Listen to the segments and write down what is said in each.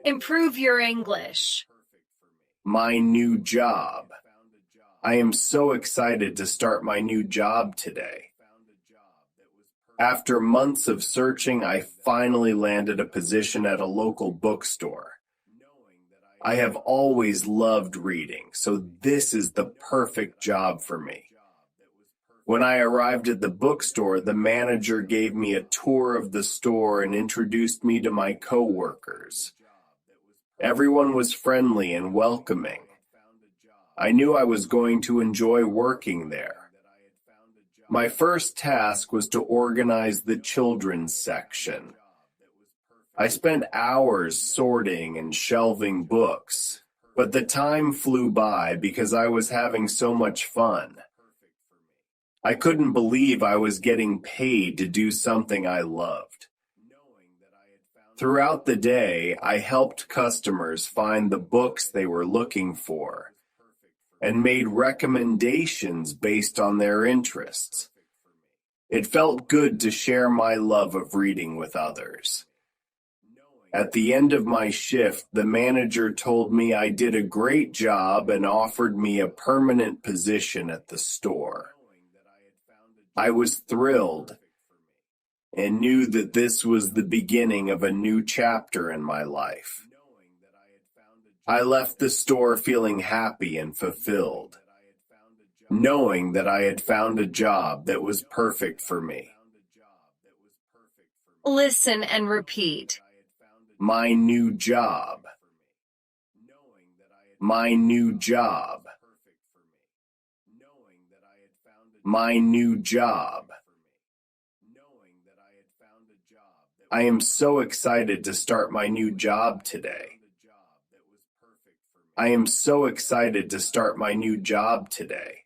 Improve your English. My new job. I am so excited to start my new job today. After months of searching, I finally landed a position at a local bookstore. I have always loved reading, so this is the perfect job for me. When I arrived at the bookstore, the manager gave me a tour of the store and introduced me to my coworkers. Everyone was friendly and welcoming. I knew I was going to enjoy working there. My first task was to organize the children's section. I spent hours sorting and shelving books, but the time flew by because I was having so much fun. I couldn't believe I was getting paid to do something I loved. Throughout the day, I helped customers find the books they were looking for and made recommendations based on their interests. It felt good to share my love of reading with others. At the end of my shift, the manager told me I did a great job and offered me a permanent position at the store. I was thrilled and knew that this was the beginning of a new chapter in my life. I left the store feeling happy and fulfilled, knowing that I had found a job that was perfect for me. Listen and repeat. My new job. My new job. My new job. I am so excited to start my new job today. I am so excited to start my new job today.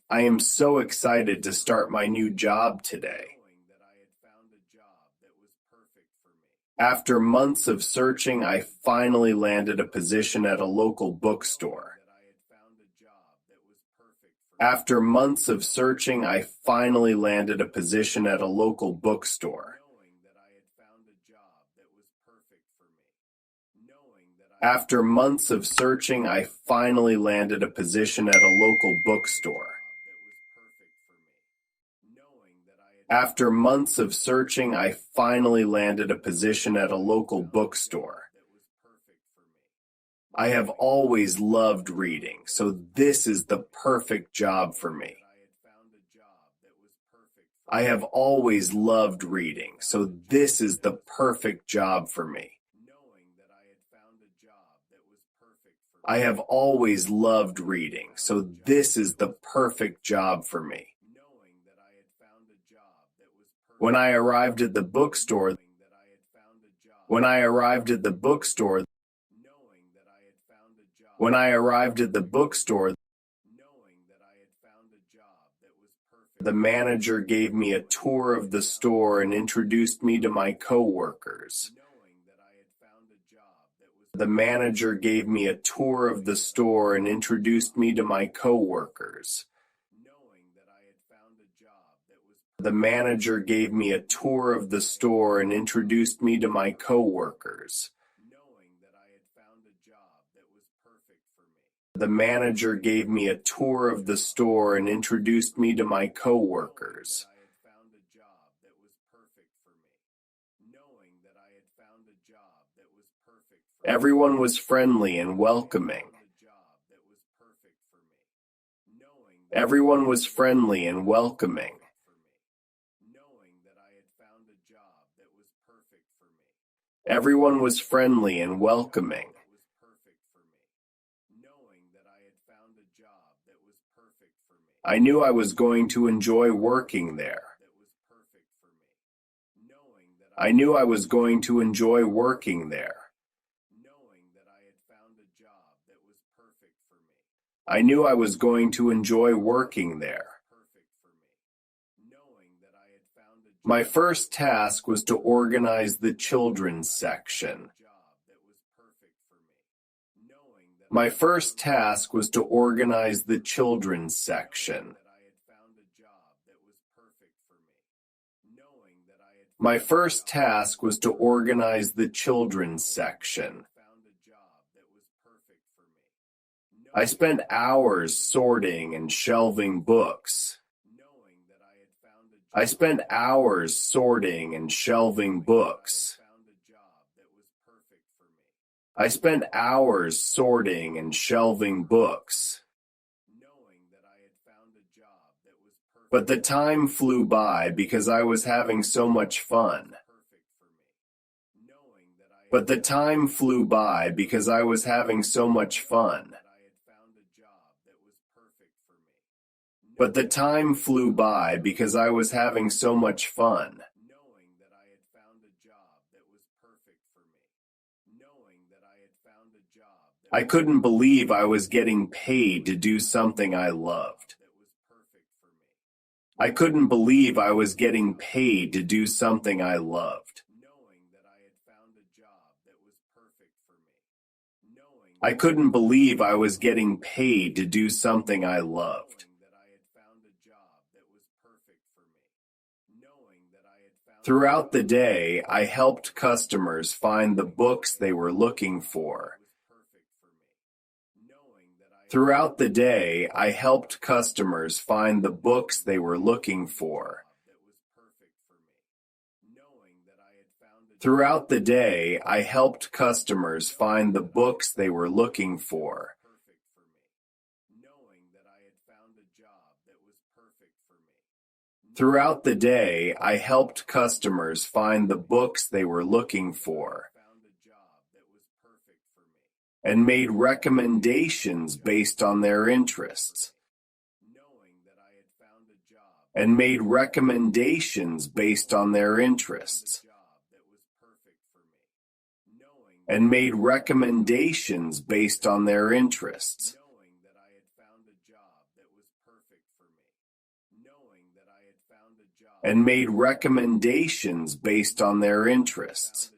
I am so excited to start my new job today. After months of searching, I finally landed a position at a local bookstore. After months of searching, I finally landed a position at a local bookstore. After months of searching, I finally landed a position at a local bookstore. After months of searching, I finally landed a position at a local bookstore. I have always loved reading, so this is the perfect job for me. I have always loved reading, so this is the perfect job for me. I have always loved reading, so this is the perfect job for me. When I arrived at the bookstore, when I arrived at the bookstore, when I arrived at the bookstore, the manager gave me a tour of the store and introduced me to my coworkers. The manager gave me a tour of the store and introduced me to my coworkers. The manager gave me a tour of the store and introduced me to my coworkers. The manager gave me a tour of the store and introduced me to my coworkers. Everyone was friendly and welcoming. Everyone was friendly and welcoming. Everyone was friendly and welcoming. I knew I was going to enjoy working there. I knew I was going to enjoy working there. I knew I was going to enjoy working there. My first task was to organize the children's section. My first task was to organize the children's section. My first task was to organize the children's section. I spent hours sorting and shelving books. I spent hours sorting and shelving books. I spent hours sorting and shelving books. But the time flew by because I was having so much fun. But the time flew by because I was having so much fun. But the time flew by because I was having so much fun. I couldn't believe I was getting paid to do something I loved. I couldn't believe I was getting paid to do something I loved. I couldn't believe I was getting paid to do something I loved. Throughout the day, I helped customers find the books they were looking for. Throughout the day, I helped customers find the books they were looking for. Throughout the day, I helped customers find the books they were looking for. Throughout the day, I helped customers find the books they were looking for, and made recommendations based on their interests. And made recommendations based on their interests. And made recommendations based on their interests. And made recommendations based on their interests.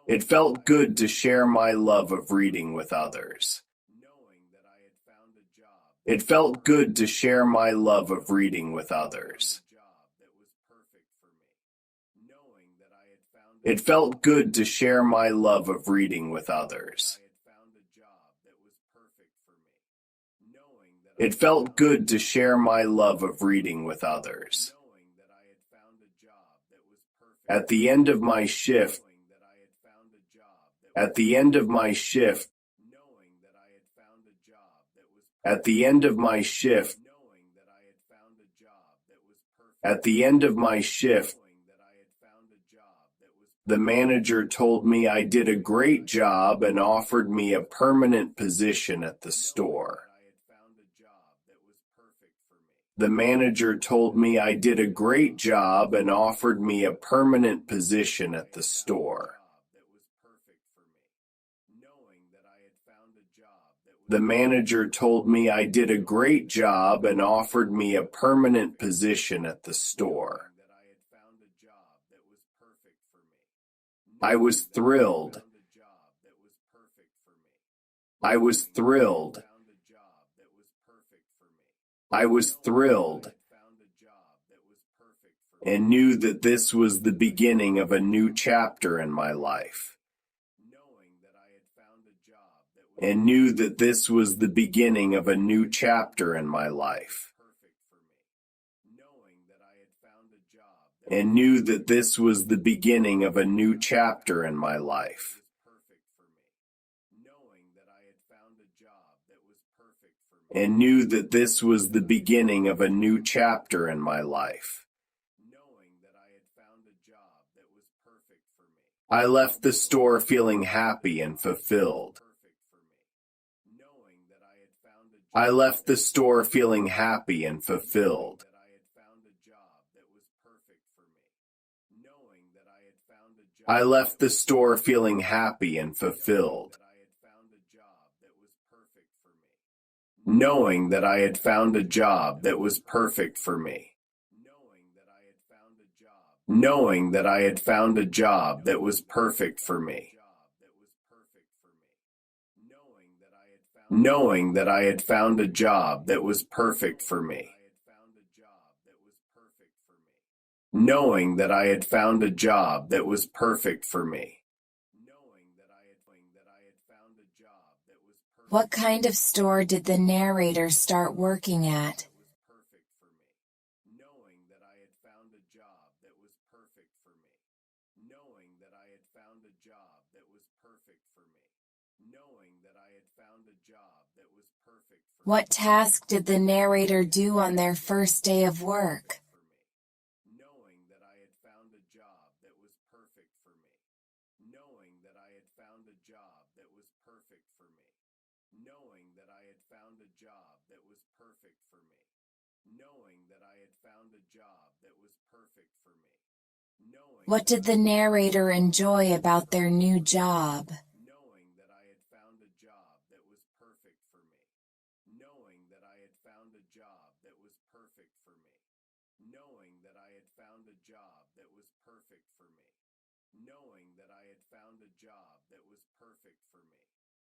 It felt good to share my love of reading with others. It felt good to share my love of reading with others. It felt good to share my love of reading with others. It felt good to share my love of reading with others. At the end of my shift, at the end of my shift, at the end of my shift, at the end of my shift, the manager told me I did a great job and offered me a permanent position at the store. The manager told me I did a great job and offered me a permanent position at the store. The manager told me I did a great job and offered me a permanent position at the store. I was thrilled. I was thrilled. I was thrilled and knew that this was the beginning of a new chapter in my life. And knew that this was the beginning of a new chapter in my life. And knew that this was the beginning of a new chapter in my life. And knew that this was the beginning of a new chapter in my life. I left the store feeling happy and fulfilled. I left the store feeling happy and fulfilled. I left the store feeling happy and fulfilled, knowing that I had found a job that was perfect for me. Knowing that I had found a job that was perfect for me. Knowing that I had found a job that was perfect for me. knowing that I had found a job that was perfect for me. What kind of store did the narrator start working at? What task did the narrator do on their first day of work? What did the narrator enjoy about their new job?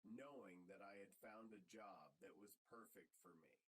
Knowing that I had found a job